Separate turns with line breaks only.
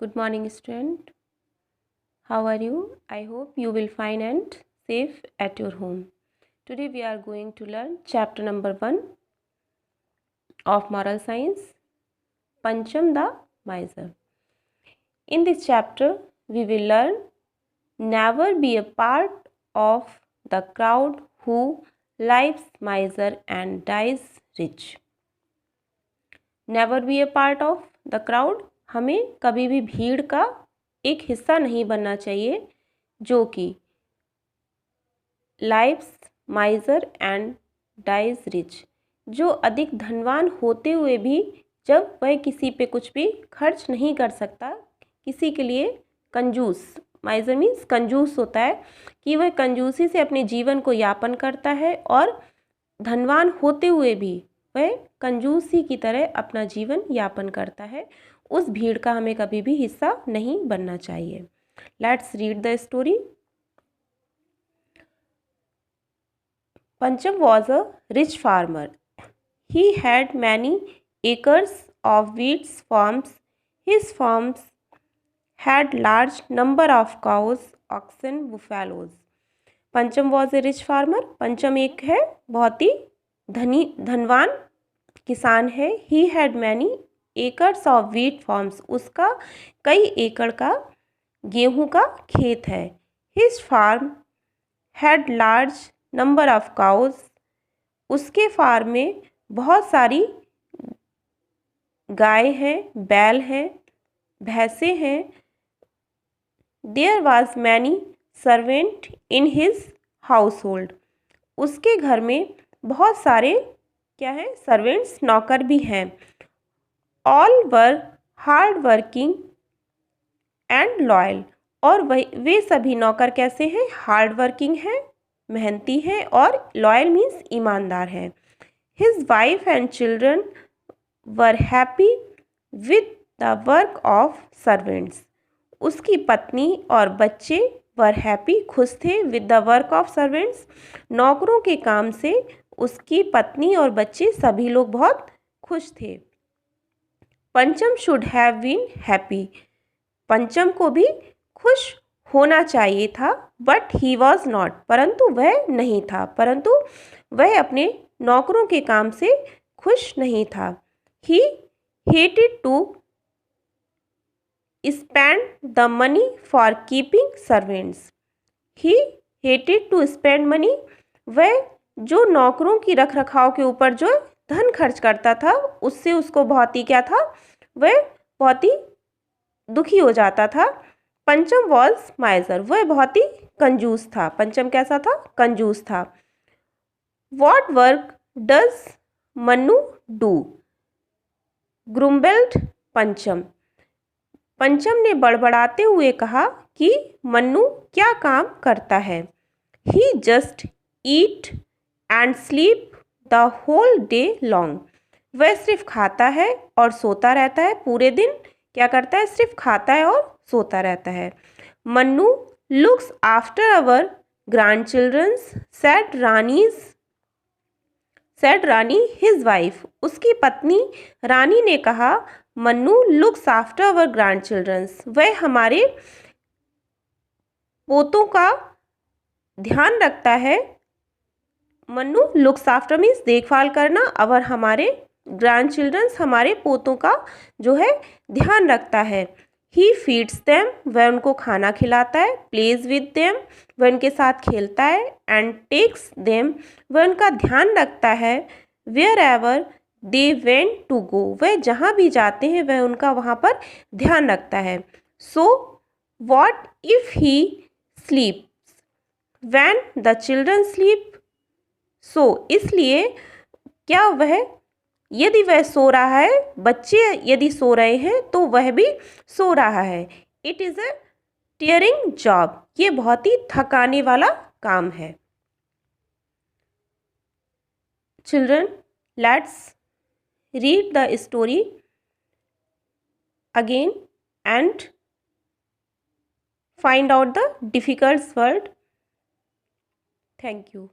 Good morning, student. How are you? I hope you will find and safe at your home. Today we are going to learn chapter number 1 of moral science, Pancham the miser. In this chapter, we will learn never be a part of the crowd who lives miser and dies rich. Never be a part of the crowd. हमें कभी भी भीड़ का एक हिस्सा नहीं बनना चाहिए जो कि lives miser and dies rich, जो अधिक धनवान होते हुए भी जब वह किसी पे कुछ भी खर्च नहीं कर सकता, किसी के लिए कंजूस, माइजर मीन्स कंजूस होता है कि वह कंजूसी से अपने जीवन को यापन करता है और धनवान होते हुए भी वह कंजूसी की तरह अपना जीवन यापन करता है। उस भीड़ का हमें कभी भी हिस्सा नहीं बनना चाहिए। Let's read the story. Pancham was a rich farmer. He had many acres of wheat farms. His farms had large number of cows, oxen, buffaloes. पंचम was a rich farmer. पंचम एक है बहुत ही धनवान किसान है। He had many acres of wheat farms. उसका कई एकड़ का गेहूं का खेत है। His farm had large number of cows. उसके फार्म में बहुत सारी गाय हैं, बैल हैं, भैंसे हैं। There was many servant in his household. उसके घर में बहुत सारे क्या है, सर्वेंट्स, नौकर भी हैं। All were hard working and loyal. और वे सभी नौकर कैसे हैं? हार्ड वर्किंग हैं, मेहनती हैं, और लॉयल मीन्स ईमानदार हैं। His wife and children were happy with the work of servants. उसकी पत्नी और बच्चे were happy, खुश थे, with the work of servants, नौकरों के काम से उसकी पत्नी और बच्चे सभी लोग बहुत खुश थे। पंचम should have been happy. पंचम को भी खुश होना चाहिए था, बट ही वॉज नॉट, परंतु वह नहीं था, परंतु वह अपने नौकरों के काम से खुश नहीं था। He hated to spend the money for keeping servants. He hated to spend money, वह जो नौकरों की रख रखाव के ऊपर जो धन खर्च करता था, उससे उसको बहुत ही क्या था, वह बहुत ही दुखी हो जाता था। पंचम वॉज माइजर, वह बहुत ही कंजूस था। पंचम कैसा था? कंजूस था। What work does Mannu do? Grumbled Pancham. Pancham ने बड़बड़ाते हुए कहा कि मन्नू क्या काम करता है। He just eat and sleep the whole day long. वह सिर्फ खाता है और सोता रहता है, पूरे दिन क्या करता है? सिर्फ खाता है और सोता रहता है। Mannu looks after our grandchildrens, said Rani his wife. उसकी पत्नी रानी ने कहा, Mannu looks after our grandchildrens, वह हमारे पोतों का ध्यान रखता है। मन्नू लुक्स आफ्टर मीन्स देखभाल करना, अवर हमारे ग्रैंड चिल्ड्रंस हमारे पोतों का जो है ध्यान रखता है। ही फीड्स देम, वह उनको खाना खिलाता है। प्लेज विद देम, वह उनके साथ खेलता है। एंड टेक्स देम, वह उनका ध्यान रखता है। Wherever they went to go, वह जहाँ भी जाते हैं वह उनका वहाँ पर ध्यान रखता है। So what if he sleeps when the children sleep? So इसलिए क्या वह, यदि वह सो रहा है, बच्चे यदि सो रहे हैं तो वह भी सो रहा है। It is a tearing job, ये बहुत ही थकाने वाला काम है। Children, let's read the story again and find out the difficult word. Thank you.